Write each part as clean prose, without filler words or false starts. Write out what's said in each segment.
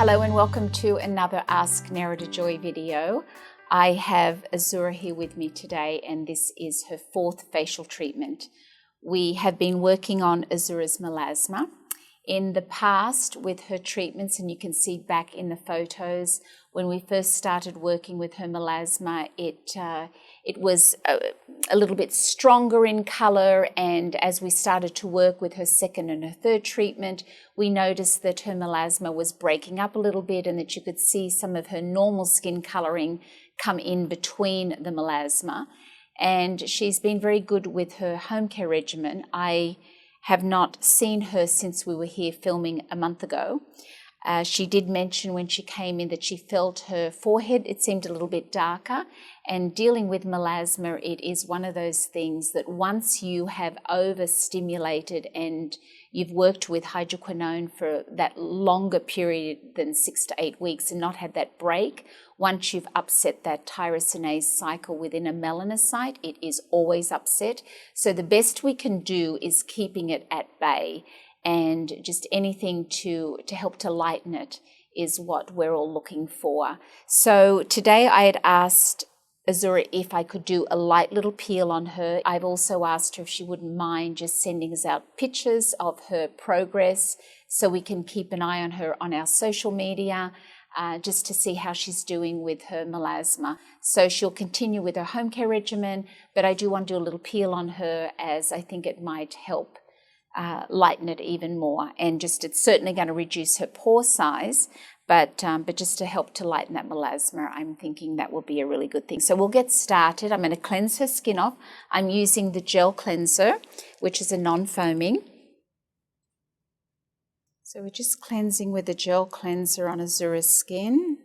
Hello and welcome to another Ask Nerida Joy video. I have Azure here with me today and this is her fourth facial treatment. We have been working on Azure's melasma. In the past with her treatments, and you can see back in the photos, when we first started working with her melasma, it was a little bit stronger in color, and as we started to work with her second and her third treatment, we noticed that her melasma was breaking up a little bit and that you could see some of her normal skin coloring come in between the melasma. And she's been very good with her home care regimen. I have not seen her since we were here filming a month ago. She did mention when she came in that she felt her forehead, it seemed a little bit darker, and dealing with melasma, it is one of those things that once you have overstimulated and you've worked with hydroquinone for that longer period than 6 to 8 weeks and not had that break, once you've upset that tyrosinase cycle within a melanocyte, it is always upset. So the best we can do is keeping it at bay, and just anything to help to lighten it is what we're all looking for. So today I had asked Azure if I could do a light little peel on her. I've also asked her if she wouldn't mind just sending us out pictures of her progress so we can keep an eye on her on our social media, just to see how she's doing with her melasma. So she'll continue with her home care regimen, but I do want to do a little peel on her as I think it might help lighten it even more. And just it's certainly going to reduce her pore size, but just to help to lighten that melasma, I'm thinking that will be a really good thing. So we'll get started. I'm going to cleanse her skin off. I'm using the gel cleanser, which is a non-foaming. So we're just cleansing with the gel cleanser on Azure's skin.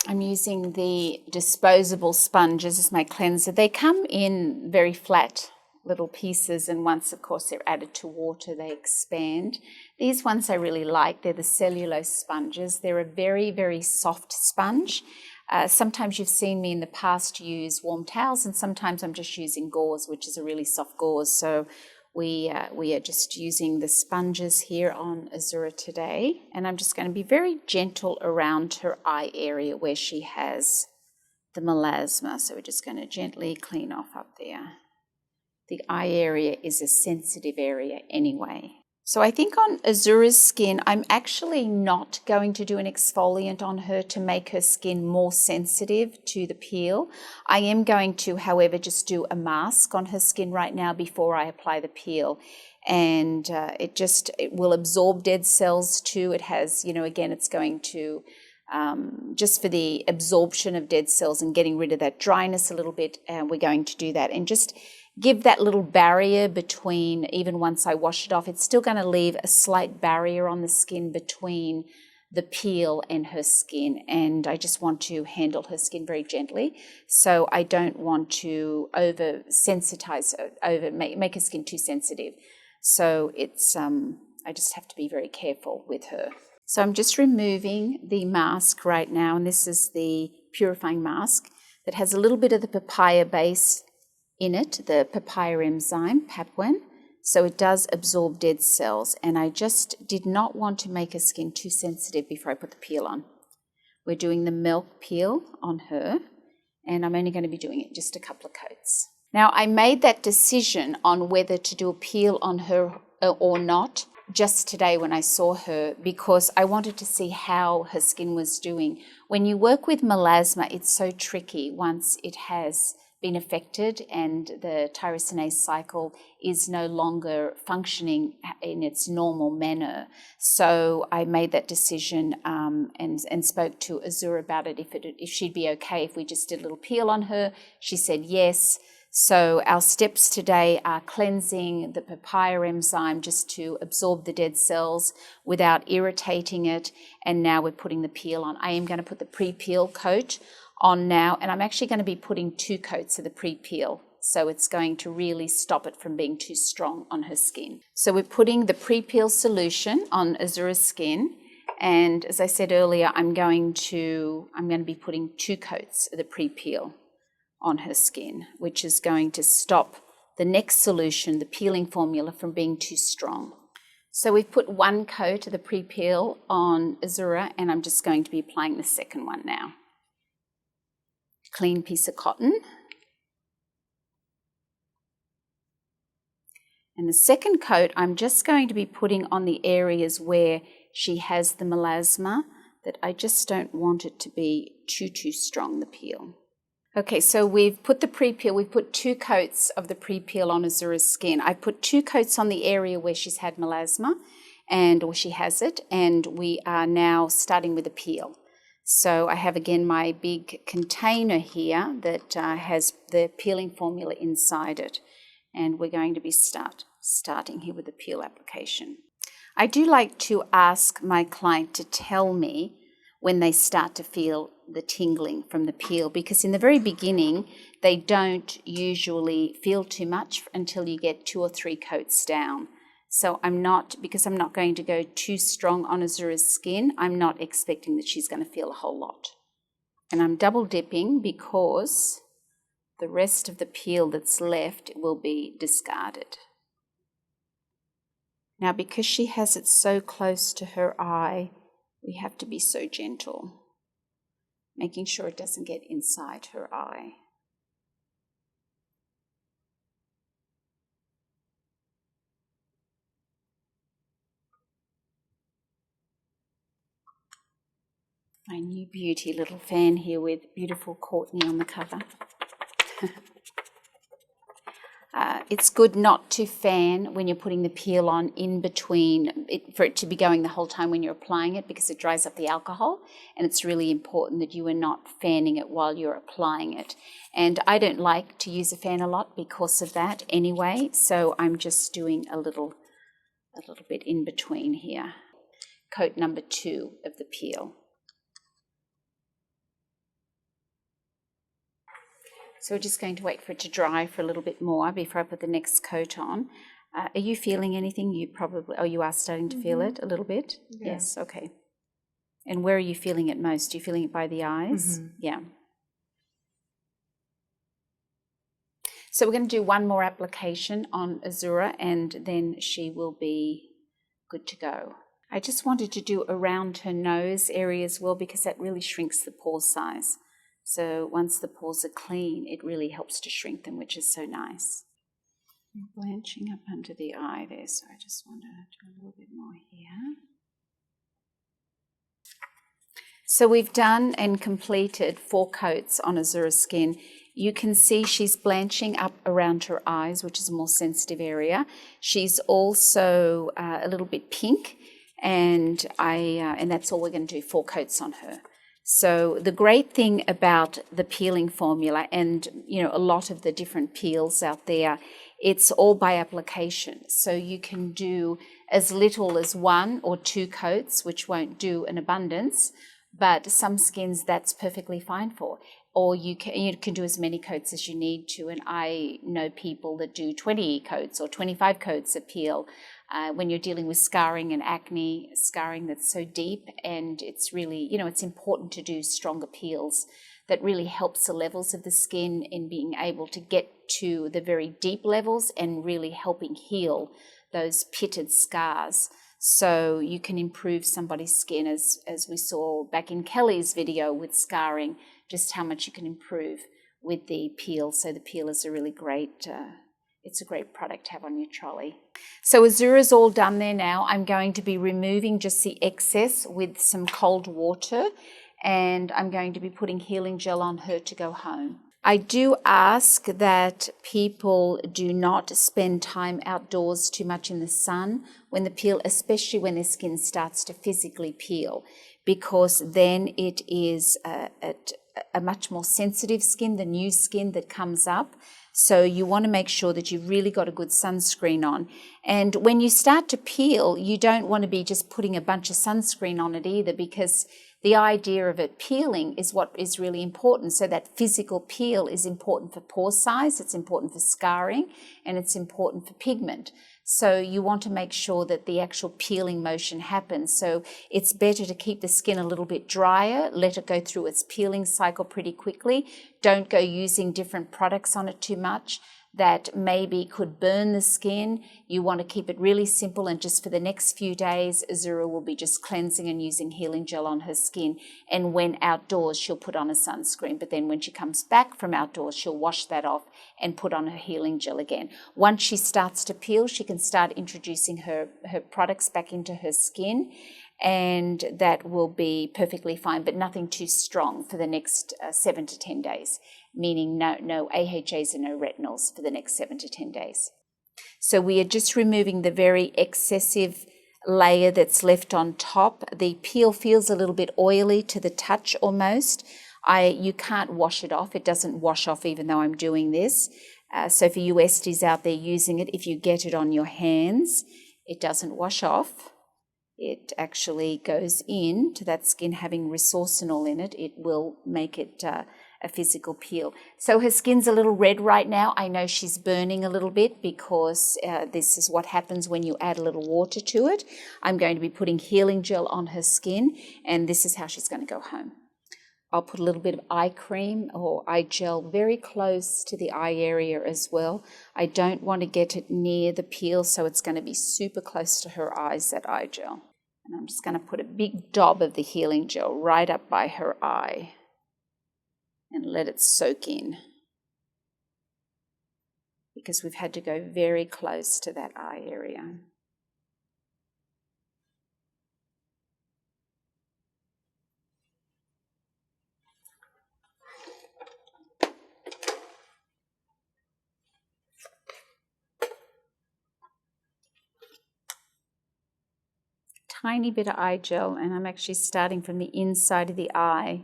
I'm using the disposable sponges as my cleanser. They come in very flat little pieces, and once, of course, they're added to water, they expand. These ones I really like. They're the cellulose sponges. They're a very, very soft sponge. Sometimes you've seen me in the past use warm towels, and sometimes I'm just using gauze, which is a really soft gauze. So we are just using the sponges here on Azure today. And I'm just going to be very gentle around her eye area where she has the melasma. So we're just going to gently clean off up there. The eye area is a sensitive area anyway. So I think on Azure's skin, I'm actually not going to do an exfoliant on her to make her skin more sensitive to the peel. I am going to, however, just do a mask on her skin right now before I apply the peel. And it will absorb dead cells too. It has, again, it's going to, just for the absorption of dead cells and getting rid of that dryness a little bit, we're going to do that. And just give that little barrier between, even once I wash it off, it's still going to leave a slight barrier on the skin between the peel and her skin. And I just want to handle her skin very gently. So I don't want to over-sensitize her, make her skin too sensitive. So it's, I just have to be very careful with her. So I'm just removing the mask right now. And this is the purifying mask that has a little bit of the papaya base in it, the papaya enzyme, papain, so it does absorb dead cells, and I just did not want to make her skin too sensitive before I put the peel on. We're doing the milk peel on her, and I'm only going to be doing it just a couple of coats. Now, I made that decision on whether to do a peel on her or not just today when I saw her, because I wanted to see how her skin was doing. When you work with melasma, it's so tricky once it has been affected and the tyrosinase cycle is no longer functioning in its normal manner. So I made that decision and spoke to Azure about it, if she'd be okay if we just did a little peel on her. She said yes. So our steps today are cleansing the papaya enzyme just to absorb the dead cells without irritating it, and now we're putting the peel on. I am going to put the pre-peel coat on now, and I'm actually going to be putting 2 coats of the pre-peel, so it's going to really stop it from being too strong on her skin. So we're putting the pre-peel solution on Azure's skin, and as I said earlier, I'm going to be putting 2 coats of the pre-peel on her skin, which is going to stop the next solution, the peeling formula, from being too strong. So we've put one coat of the pre-peel on Azure, and I'm just going to be applying the second one now. Clean piece of cotton. And the second coat I'm just going to be putting on the areas where she has the melasma, that I just don't want it to be too strong, the peel. Okay, so we've put the pre-peel, we've put 2 coats of the pre-peel on Azure's skin. I put 2 coats on the area where she's had melasma, or she has it, and we are now starting with the peel. So I have again my big container here that has the peeling formula inside it, and we're going to be starting here with the peel application. I do like to ask my client to tell me when they start to feel the tingling from the peel, because in the very beginning they don't usually feel too much until you get 2 or 3 coats down. So because I'm not going to go too strong on Azure's skin, I'm not expecting that she's going to feel a whole lot. And I'm double dipping because the rest of the peel that's left will be discarded. Now, because she has it so close to her eye, we have to be so gentle, making sure it doesn't get inside her eye. My new beauty little fan here with beautiful Courtney on the cover. It's good not to fan when you're putting the peel on in between, for it to be going the whole time when you're applying it, because it dries up the alcohol, and it's really important that you are not fanning it while you're applying it. And I don't like to use a fan a lot because of that anyway, so I'm just doing a little bit in between here. Coat number 2 of the peel. So we're just going to wait for it to dry for a little bit more before I put the next coat on. Are you feeling anything? You are starting to feel it a little bit? Yeah. Yes, okay. And where are you feeling it most? Are you feeling it by the eyes? Yeah. So we're going to do one more application on Azure, and then she will be good to go. I just wanted to do around her nose area as well, because that really shrinks the pore size. So once the pores are clean, it really helps to shrink them, which is so nice. I'm blanching up under the eye there, so I just want to do a little bit more here. So we've done and completed 4 coats on Azure's skin. You can see she's blanching up around her eyes, which is a more sensitive area. She's also a little bit pink, and that's all we're going to do, 4 coats on her. So the great thing about the peeling formula, and a lot of the different peels out there, it's all by application. So you can do as little as 1 or 2 coats, which won't do an abundance, but some skins that's perfectly fine for. Or you can do as many coats as you need to, and I know people that do 20 coats or 25 coats of peel. When you're dealing with scarring and acne, scarring that's so deep, and it's really, it's important to do stronger peels that really helps the levels of the skin in being able to get to the very deep levels and really helping heal those pitted scars. So you can improve somebody's skin, as we saw back in Kelly's video with scarring, just how much you can improve with the peel. So the peel is a really great it's a great product to have on your trolley. So Azure is all done there now. I'm going to be removing just the excess with some cold water, and I'm going to be putting healing gel on her to go home. I do ask that people do not spend time outdoors too much in the sun when the peel, especially when their skin starts to physically peel, because then it is a much more sensitive skin, the new skin that comes up. So you want to make sure that you've really got a good sunscreen on. And when you start to peel, you don't want to be just putting a bunch of sunscreen on it either, because the idea of it peeling is what is really important. So that physical peel is important for pore size, it's important for scarring, and it's important for pigment. So you want to make sure that the actual peeling motion happens. So it's better to keep the skin a little bit drier, let it go through its peeling cycle pretty quickly. Don't go using different products on it too much. that maybe could burn the skin. You want to keep it really simple, and just for the next few days, Azure will be just cleansing and using healing gel on her skin. And when outdoors, she'll put on a sunscreen. But then when she comes back from outdoors, she'll wash that off and put on her healing gel again. Once she starts to peel, she can start introducing her products back into her skin, and that will be perfectly fine, but nothing too strong for the next 7 to 10 days, meaning no AHAs and no retinols for the next 7 to 10 days. So we are just removing the very excessive layer that's left on top. The peel feels a little bit oily to the touch almost. You can't wash it off. It doesn't wash off even though I'm doing this. So for you Esties out there using it, if you get it on your hands, it doesn't wash off. It actually goes in to that skin having resorcinol in it. It will make it a physical peel. So her skin's a little red right now. I know she's burning a little bit because this is what happens when you add a little water to it. I'm going to be putting healing gel on her skin, and this is how she's going to go home. I'll put a little bit of eye cream or eye gel very close to the eye area as well. I don't want to get it near the peel, so it's going to be super close to her eyes, that eye gel. And I'm just going to put a big dob of the healing gel right up by her eye and let it soak in, because we've had to go very close to that eye area. Tiny bit of eye gel, and I'm actually starting from the inside of the eye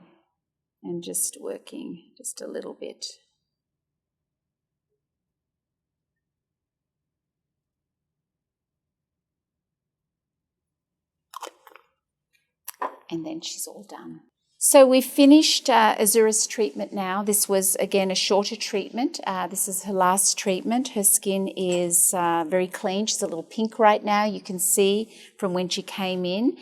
and just working just a little bit. And then she's all done. So we've finished Azure's treatment now. This was, again, a shorter treatment. This is her last treatment. Her skin is very clean. She's a little pink right now. You can see from when she came in.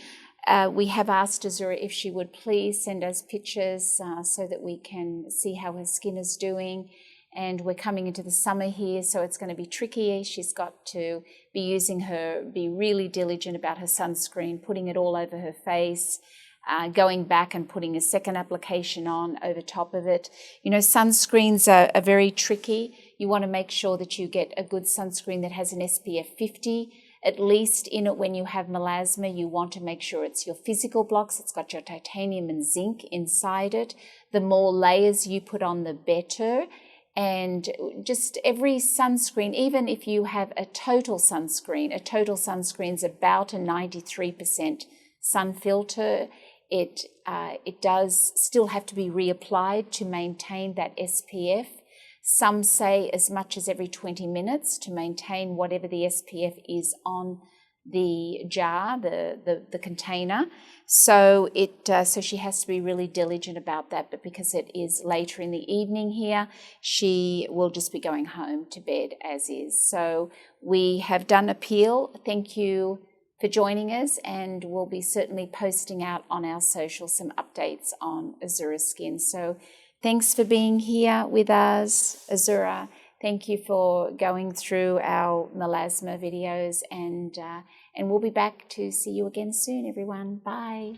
We have asked Azure if she would please send us pictures so that we can see how her skin is doing. And we're coming into the summer here, so it's going to be tricky. She's got to be be really diligent about her sunscreen, putting it all over her face, going back and putting a second application on over top of it. You know, sunscreens are very tricky. You want to make sure that you get a good sunscreen that has an SPF 50 at least in it. When you have melasma, you want to make sure it's your physical blocks. It's got your titanium and zinc inside it. The more layers you put on, the better. And just every sunscreen, even if you have a total sunscreen's about a 93% sun filter. It does still have to be reapplied to maintain that SPF. Some say as much as every 20 minutes to maintain whatever the SPF is on the jar, the container. So so she has to be really diligent about that. But because it is later in the evening here, she will just be going home to bed as is. So we have done a peel. Thank you for joining us, and we'll be certainly posting out on our social some updates on Azure Skin. So thanks for being here with us, Azure. Thank you for going through our melasma videos, and we'll be back to see you again soon, everyone. Bye.